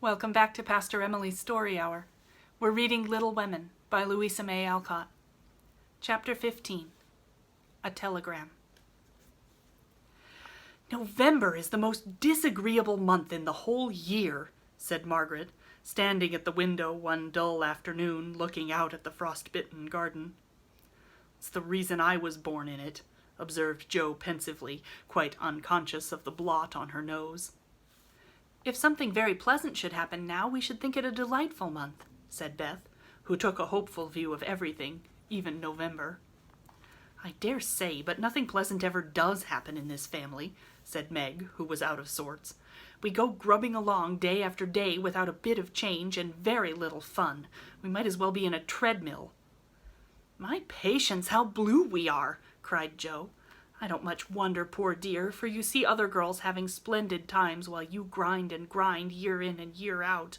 Welcome back to Pastor Emilie's Story Hour. We're reading Little Women by Louisa May Alcott. Chapter 15. A Telegram. "November is the most disagreeable month in the whole year," said Margaret, standing at the window one dull afternoon, looking out at the frost-bitten garden. "It's the reason I was born in it," observed Jo pensively, quite unconscious of the blot on her nose. "If something very pleasant should happen now, we should think it a delightful month," said Beth, who took a hopeful view of everything, even November. "I dare say, but nothing pleasant ever does happen in this family," said Meg, who was out of sorts. "We go grubbing along day after day without a bit of change and very little fun. We might as well be in a treadmill." "My patience, how blue we are!" cried Jo. "I don't much wonder, poor dear, for you see other girls having splendid times while you grind and grind year in and year out.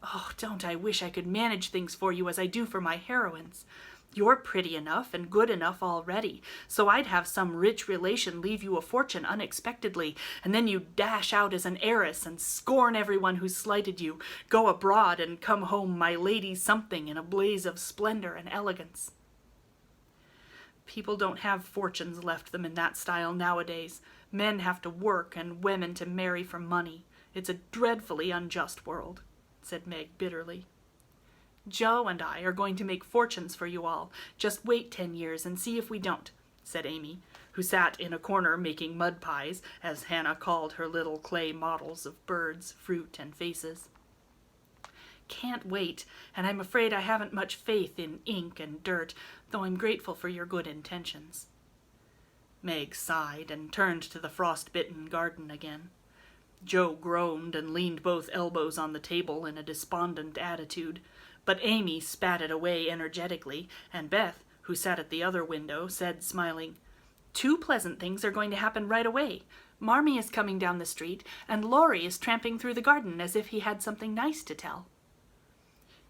Oh, don't I wish I could manage things for you as I do for my heroines. You're pretty enough and good enough already, so I'd have some rich relation leave you a fortune unexpectedly, and then you dash out as an heiress and scorn everyone who slighted you, go abroad and come home my lady something in a blaze of splendor and elegance. People don't have fortunes left them in that style nowadays. Men have to work and women to marry for money. It's a dreadfully unjust world," said Meg bitterly. "Jo and I are going to make fortunes for you all. Just wait 10 years and see if we don't," said Amy, who sat in a corner making mud pies, as Hannah called her little clay models of birds, fruit, and faces. "Can't wait, and I'm afraid I haven't much faith in ink and dirt, though I'm grateful for your good intentions." Meg sighed and turned to the frost-bitten garden again. Jo groaned and leaned both elbows on the table in a despondent attitude, but Amy spat away energetically, and Beth, who sat at the other window, said, smiling, "Two pleasant things are going to happen right away. Marmee is coming down the street, and Laurie is tramping through the garden as if he had something nice to tell."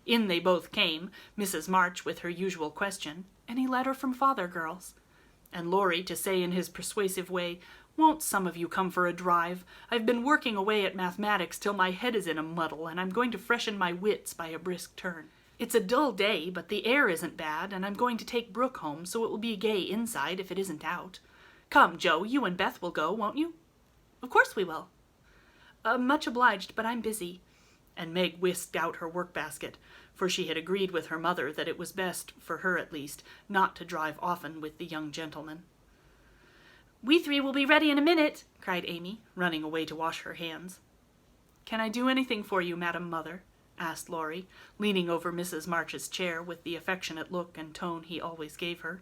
In they both came, Mrs. March with her usual question, "Any letter from father, girls?" and Laurie to say in his persuasive way, "Won't some of you come for a drive? I've been working away at mathematics till my head is in a muddle, and I'm going to freshen my wits by a brisk turn. It's a dull day, but the air isn't bad, and I'm going to take Brooke home, so it will be gay inside if it isn't out. Come, Jo, you and Beth will go, won't you?" "Of course we will." "Much obliged, but I'm busy," and Meg whisked out her work-basket, for she had agreed with her mother that it was best, for her at least, not to drive often with the young gentleman. "We three will be ready in a minute," cried Amy, running away to wash her hands. "Can I do anything for you, Madam Mother?" asked Laurie, leaning over Mrs. March's chair with the affectionate look and tone he always gave her.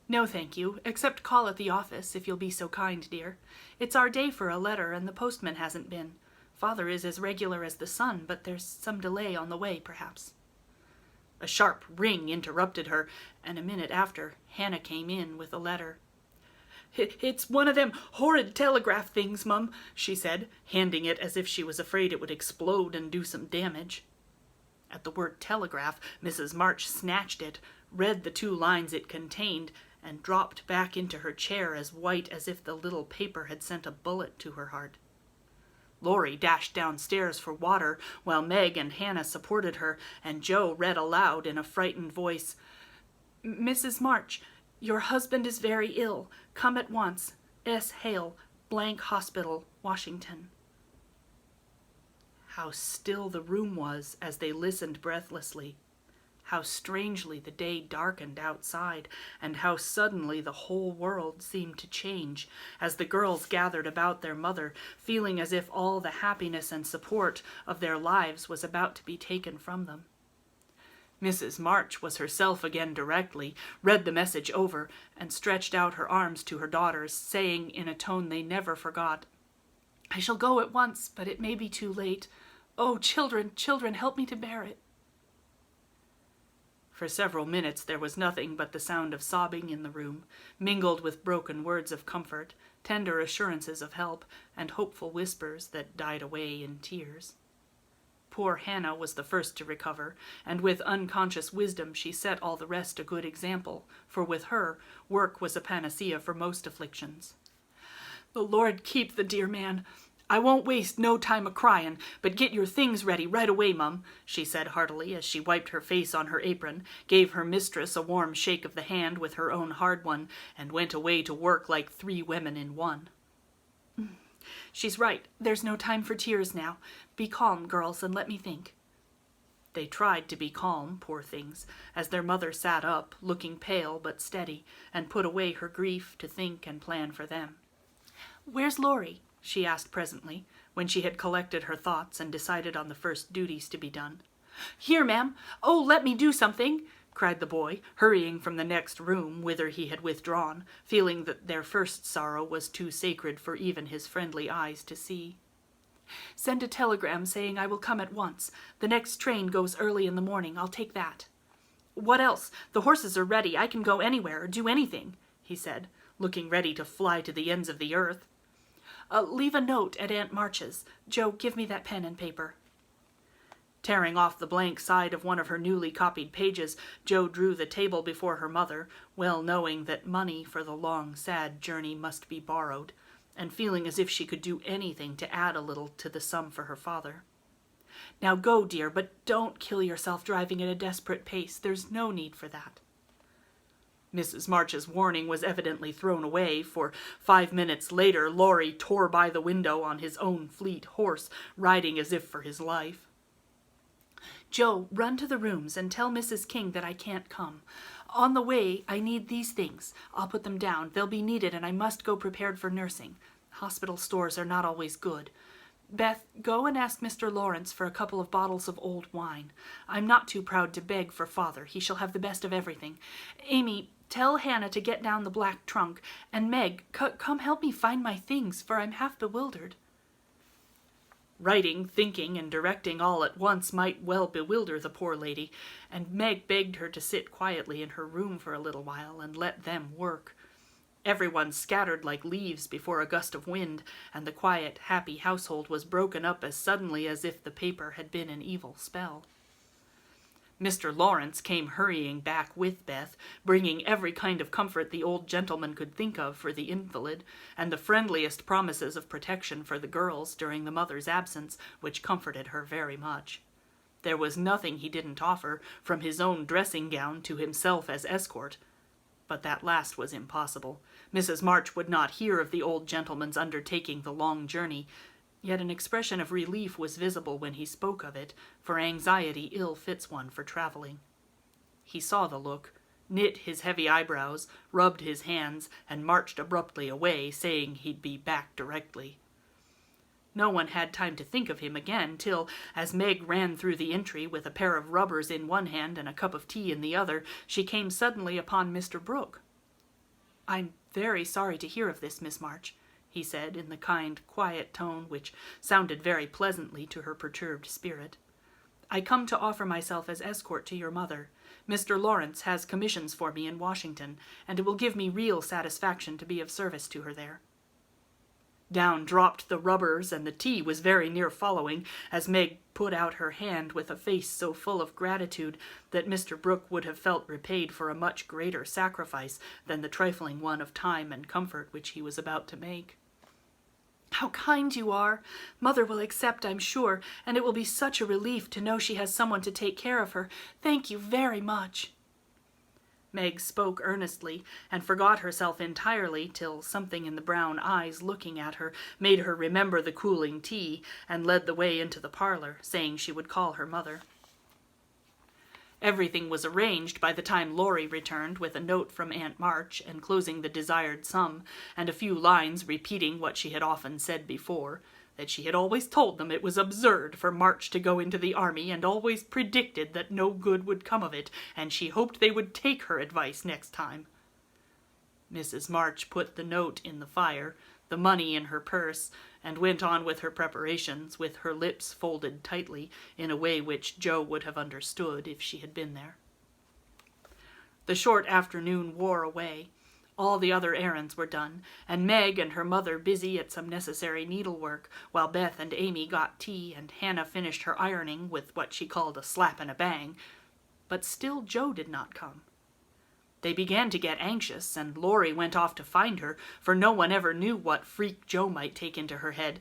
"No, thank you, except call at the office, if you'll be so kind, dear. It's our day for a letter, and the postman hasn't been. Father is as regular as the sun, but there's some delay on the way, perhaps." A sharp ring interrupted her, and a minute after, Hannah came in with a letter. "It's one of them horrid telegraph things, Mum," she said, handing it as if she was afraid it would explode and do some damage. At the word telegraph, Mrs. March snatched it, read the 2 lines it contained, and dropped back into her chair as white as if the little paper had sent a bullet to her heart. Laurie dashed downstairs for water, while Meg and Hannah supported her, and Jo read aloud in a frightened voice, "Mrs. March, your husband is very ill. Come at once. S. Hale, Blank Hospital, Washington." How still the room was as they listened breathlessly. How strangely the day darkened outside, and how suddenly the whole world seemed to change as the girls gathered about their mother, feeling as if all the happiness and support of their lives was about to be taken from them. Mrs. March was herself again directly, read the message over, and stretched out her arms to her daughters, saying in a tone they never forgot, "I shall go at once, but it may be too late. Oh, children, children, help me to bear it." For several minutes there was nothing but the sound of sobbing in the room, mingled with broken words of comfort, tender assurances of help, and hopeful whispers that died away in tears. Poor Hannah was the first to recover, and with unconscious wisdom she set all the rest a good example, for with her, work was a panacea for most afflictions. "The Lord keep the dear man. "I won't waste no time a-cryin', but get your things ready right away, Mum," she said heartily as she wiped her face on her apron, gave her mistress a warm shake of the hand with her own hard one, and went away to work like 3 women in one. "She's right. There's no time for tears now. Be calm, girls, and let me think." They tried to be calm, poor things, as their mother sat up, looking pale but steady, and put away her grief to think and plan for them. "Where's Laurie?" she asked presently, when she had collected her thoughts and decided on the first duties to be done. "Here, ma'am. Oh, let me do something!" cried the boy, hurrying from the next room, whither he had withdrawn, feeling that their first sorrow was too sacred for even his friendly eyes to see. "Send a telegram saying I will come at once. The next train goes early in the morning. I'll take that." "What else? The horses are ready. I can go anywhere or do anything," he said, looking ready to fly to the ends of the earth. "Leave a note at Aunt March's. Joe, give me that pen and paper." Tearing off the blank side of one of her newly copied pages, Joe drew the table before her mother, well knowing that money for the long, sad journey must be borrowed, and feeling as if she could do anything to add a little to the sum for her father. "Now go, dear, but don't kill yourself driving at a desperate pace. There's no need for that." Mrs. March's warning was evidently thrown away, for 5 minutes later Laurie tore by the window on his own fleet horse, riding as if for his life. "Joe, run to the rooms and tell Mrs. King that I can't come. On the way, I need these things. I'll put them down. They'll be needed, and I must go prepared for nursing. Hospital stores are not always good. Beth, go and ask Mr. Lawrence for a couple of bottles of old wine. I'm not too proud to beg for father. He shall have the best of everything. Amy, tell Hannah to get down the black trunk. And Meg, come help me find my things, for I'm half bewildered." Writing, thinking, and directing all at once might well bewilder the poor lady, and Meg begged her to sit quietly in her room for a little while and let them work. Everyone scattered like leaves before a gust of wind, and the quiet, happy household was broken up as suddenly as if the paper had been an evil spell. Mr. Lawrence came hurrying back with Beth, bringing every kind of comfort the old gentleman could think of for the invalid, and the friendliest promises of protection for the girls during the mother's absence, which comforted her very much. There was nothing he didn't offer, from his own dressing-gown to himself as escort. But that last was impossible. Mrs. March would not hear of the old gentleman's undertaking the long journey, yet an expression of relief was visible when he spoke of it, for anxiety ill fits one for traveling. He saw the look, knit his heavy eyebrows, rubbed his hands, and marched abruptly away, saying he'd be back directly. No one had time to think of him again till, as Meg ran through the entry with a pair of rubbers in one hand and a cup of tea in the other, she came suddenly upon Mr. Brooke. "I'm very sorry to hear of this, Miss March," he said in the kind, quiet tone which sounded very pleasantly to her perturbed spirit. "I come to offer myself as escort to your mother. Mr. Lawrence has commissions for me in Washington, and it will give me real satisfaction to be of service to her there." Down dropped the rubbers, and the tea was very near following, as Meg put out her hand with a face so full of gratitude that Mr. Brooke would have felt repaid for a much greater sacrifice than the trifling one of time and comfort which he was about to make. "How kind you are! Mother will accept, I'm sure, and it will be such a relief to know she has someone to take care of her. Thank you very much." Meg spoke earnestly, and forgot herself entirely till something in the brown eyes looking at her made her remember the cooling tea, and led the way into the parlor, saying she would call her mother. Everything was arranged by the time Laurie returned with a note from Aunt March enclosing the desired sum, and a few lines repeating what she had often said before, that she had always told them it was absurd for March to go into the army, and always predicted that no good would come of it, and she hoped they would take her advice next time. Mrs. March put the note in the fire, the money in her purse, and went on with her preparations, with her lips folded tightly, in a way which Joe would have understood if she had been there. The short afternoon wore away. All the other errands were done, and Meg and her mother busy at some necessary needlework, while Beth and Amy got tea, and Hannah finished her ironing with what she called a slap and a bang. But still Joe did not come. They began to get anxious, and Laurie went off to find her, for no one ever knew what freak Joe might take into her head.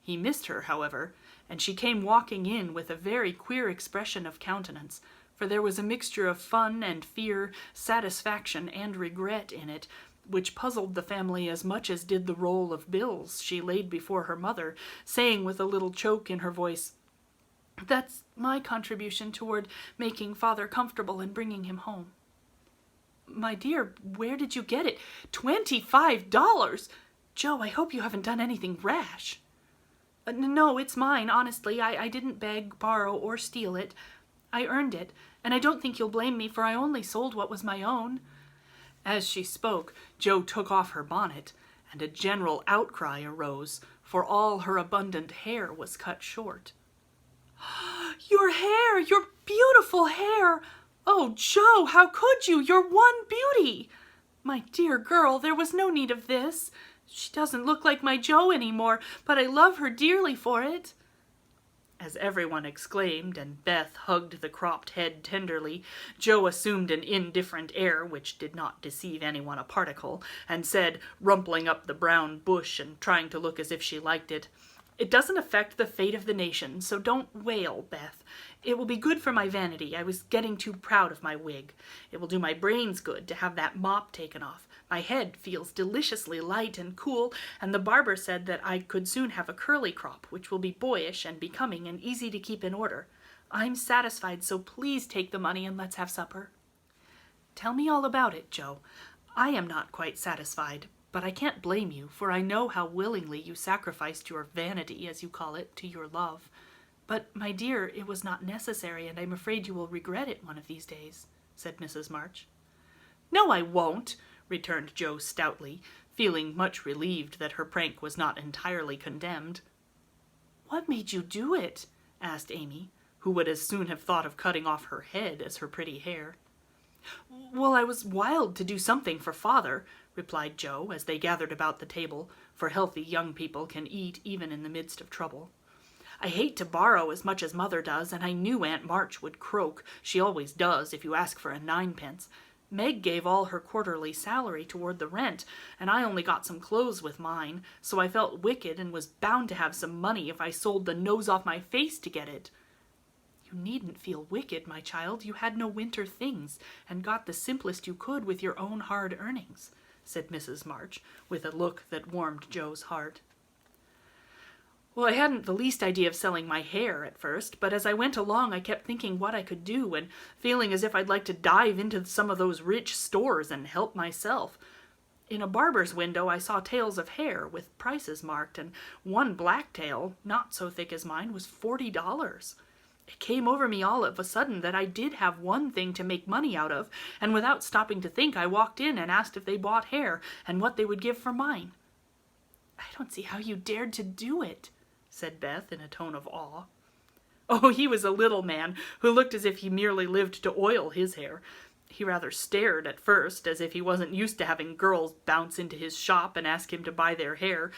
He missed her, however, and she came walking in with a very queer expression of countenance, for there was a mixture of fun and fear, satisfaction and regret in it, which puzzled the family as much as did the roll of bills she laid before her mother, saying with a little choke in her voice, "That's my contribution toward making father comfortable and bringing him home." "My dear, where did you get it? $25! Joe, I hope you haven't done anything rash." No, it's mine, honestly. I didn't beg, borrow, or steal it. I earned it, and I don't think you'll blame me, for I only sold what was my own." As she spoke, Joe took off her bonnet, and a general outcry arose, for all her abundant hair was cut short. "Your hair! Your beautiful hair! Oh, Joe, how could you? Your one beauty! My dear girl, there was no need of this. She doesn't look like my Joe anymore, but I love her dearly for it." As everyone exclaimed, and Beth hugged the cropped head tenderly, Joe assumed an indifferent air which did not deceive anyone a particle, and said, rumpling up the brown bush and trying to look as if she liked it, "It doesn't affect the fate of the nation, so don't wail, Beth. It will be good for my vanity. I was getting too proud of my wig. It will do my brains good to have that mop taken off. My head feels deliciously light and cool, and the barber said that I could soon have a curly crop, which will be boyish and becoming and easy to keep in order. I'm satisfied, so please take the money and let's have supper." "Tell me all about it, Joe. I am not quite satisfied, but I can't blame you, for I know how willingly you sacrificed your vanity, as you call it, to your love. But, my dear, it was not necessary, and I'm afraid you will regret it one of these days," said Mrs. March. "No, I won't," returned Joe stoutly, feeling much relieved that her prank was not entirely condemned. "What made you do it?" asked Amy, who would as soon have thought of cutting off her head as her pretty hair. "Well, I was wild to do something for father," replied Joe, as they gathered about the table, for healthy young people can eat even in the midst of trouble. "I hate to borrow as much as mother does, and I knew Aunt March would croak. She always does if you ask for a ninepence. Meg gave all her quarterly salary toward the rent, and I only got some clothes with mine, so I felt wicked and was bound to have some money if I sold the nose off my face to get it." "You needn't feel wicked, my child. You had no winter things, and got the simplest you could with your own hard earnings," said Mrs. March, with a look that warmed Joe's heart. "Well, I hadn't the least idea of selling my hair at first, but as I went along I kept thinking what I could do, and feeling as if I'd like to dive into some of those rich stores and help myself. In a barber's window I saw tails of hair with prices marked, and one black tail, not so thick as mine, was $40. It came over me all of a sudden that I did have one thing to make money out of, and without stopping to think I walked in and asked if they bought hair and what they would give for mine." "I don't see how you dared to do it," said Beth in a tone of awe. "Oh, he was a little man who looked as if he merely lived to oil his hair. He rather stared at first, as if he wasn't used to having girls bounce into his shop and ask him to buy their hair.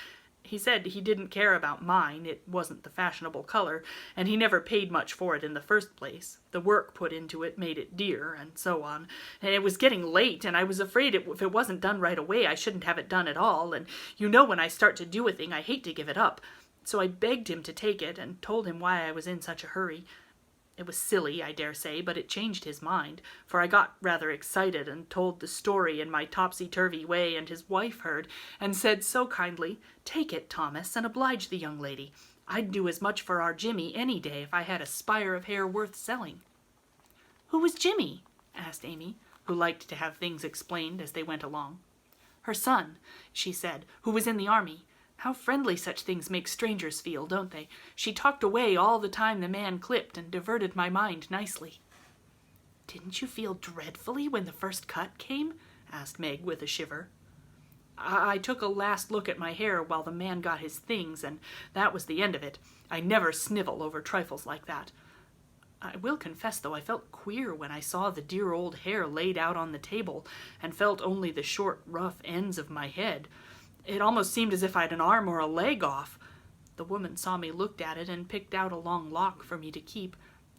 He said he didn't care about mine, it wasn't the fashionable color, and he never paid much for it in the first place. The work put into it made it dear, and so on. And it was getting late, and I was afraid if it wasn't done right away I shouldn't have it done at all, and you know when I start to do a thing I hate to give it up. So I begged him to take it, and told him why I was in such a hurry. It was silly, I dare say, but it changed his mind, for I got rather excited and told the story in my topsy-turvy way, and his wife heard, and said so kindly, 'Take it, Thomas, and oblige the young lady. I'd do as much for our Jimmy any day if I had a spire of hair worth selling.'" "Who was Jimmy?" asked Amy, who liked to have things explained as they went along. "Her son," she said, "who was in the army. How friendly such things make strangers feel, don't they? She talked away all the time the man clipped and diverted my mind nicely." "Didn't you feel dreadfully when the first cut came?" asked Meg with a shiver. I took a last look at my hair while the man got his things, and that was the end of it. I never snivel over trifles like that. I will confess, though, I felt queer when I saw the dear old hair laid out on the table, and felt only the short, rough ends of my head. It almost seemed as if I'd an arm or a leg off. The woman saw me, looked at it, and picked out a long lock for me to keep.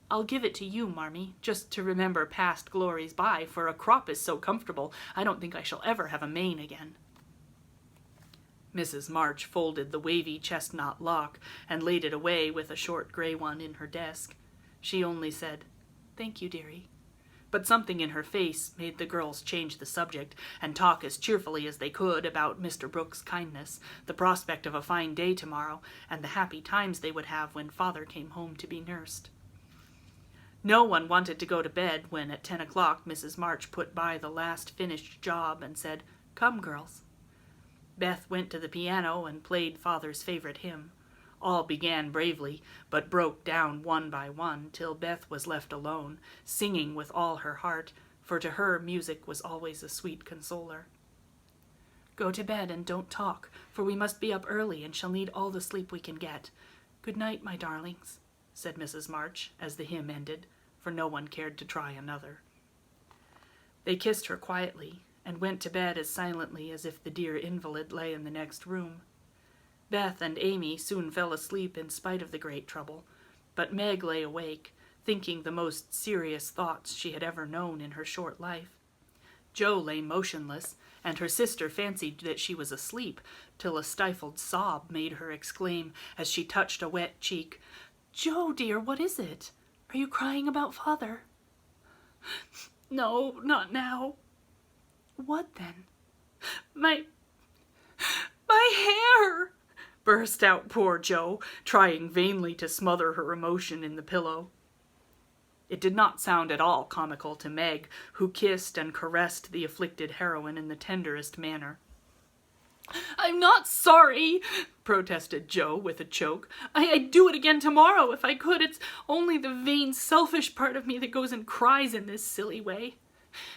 I'll give it to you, Marmee, just to remember past glories by, for a crop is so comfortable I don't think I shall ever have a mane again." Mrs. March folded the wavy chestnut lock and laid it away with a short gray one in her desk. She only said, "Thank you, dearie." But something in her face made the girls change the subject and talk as cheerfully as they could about Mr. Brooks' kindness, the prospect of a fine day tomorrow, and the happy times they would have when father came home to be nursed. No one wanted to go to bed when at 10 o'clock Mrs. March put by the last finished job and said, "Come, girls." Beth went to the piano and played father's favorite hymn. All began bravely, but broke down one by one till Beth was left alone, singing with all her heart, for to her music was always a sweet consoler. "Go to bed and don't talk, for we must be up early and shall need all the sleep we can get. Good night, my darlings," said Mrs. March as the hymn ended, for no one cared to try another. They kissed her quietly and went to bed as silently as if the dear invalid lay in the next room. Beth and Amy soon fell asleep in spite of the great trouble, but Meg lay awake, thinking the most serious thoughts she had ever known in her short life. Jo lay motionless, and her sister fancied that she was asleep, till a stifled sob made her exclaim, as she touched a wet cheek, "Jo, dear, what is it? Are you crying about father?" "No, not now." "What then?" My hair!" burst out poor Jo, trying vainly to smother her emotion in the pillow. It did not sound at all comical to Meg, who kissed and caressed the afflicted heroine in the tenderest manner. "I'm not sorry," protested Jo with a choke. I'd do it again tomorrow if I could. It's only the vain, selfish part of me that goes and cries in this silly way.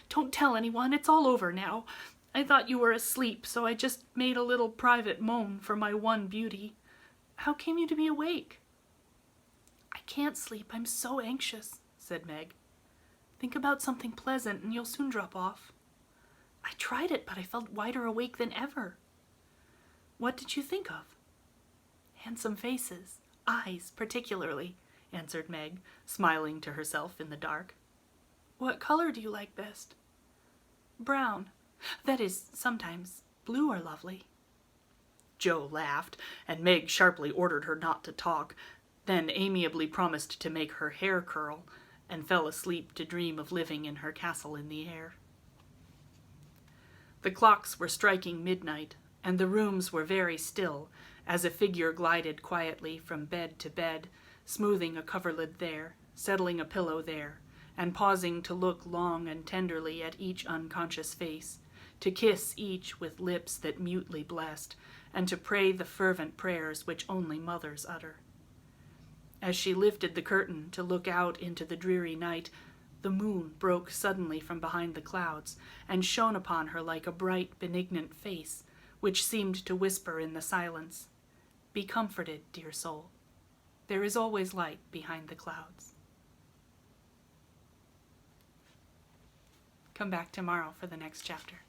Don't tell anyone. It's all over now. I thought you were asleep, so I just made a little private moan for my one beauty. How came you to be awake?" "I can't sleep. I'm so anxious," said Meg. "Think about something pleasant and you'll soon drop off." "I tried it, but I felt wider awake than ever." "What did you think of?" "Handsome faces. Eyes, particularly," answered Meg, smiling to herself in the dark. "What color do you like best?" "Brown. That is, sometimes. Blue are lovely." Jo laughed, and Meg sharply ordered her not to talk, then amiably promised to make her hair curl, and fell asleep to dream of living in her castle in the air. The clocks were striking midnight, and the rooms were very still, as a figure glided quietly from bed to bed, smoothing a coverlid there, settling a pillow there, and pausing to look long and tenderly at each unconscious face, to kiss each with lips that mutely blessed, and to pray the fervent prayers which only mothers utter. As she lifted the curtain to look out into the dreary night, the moon broke suddenly from behind the clouds, and shone upon her like a bright, benignant face, which seemed to whisper in the silence, "Be comforted, dear soul. There is always light behind the clouds." Come back tomorrow for the next chapter.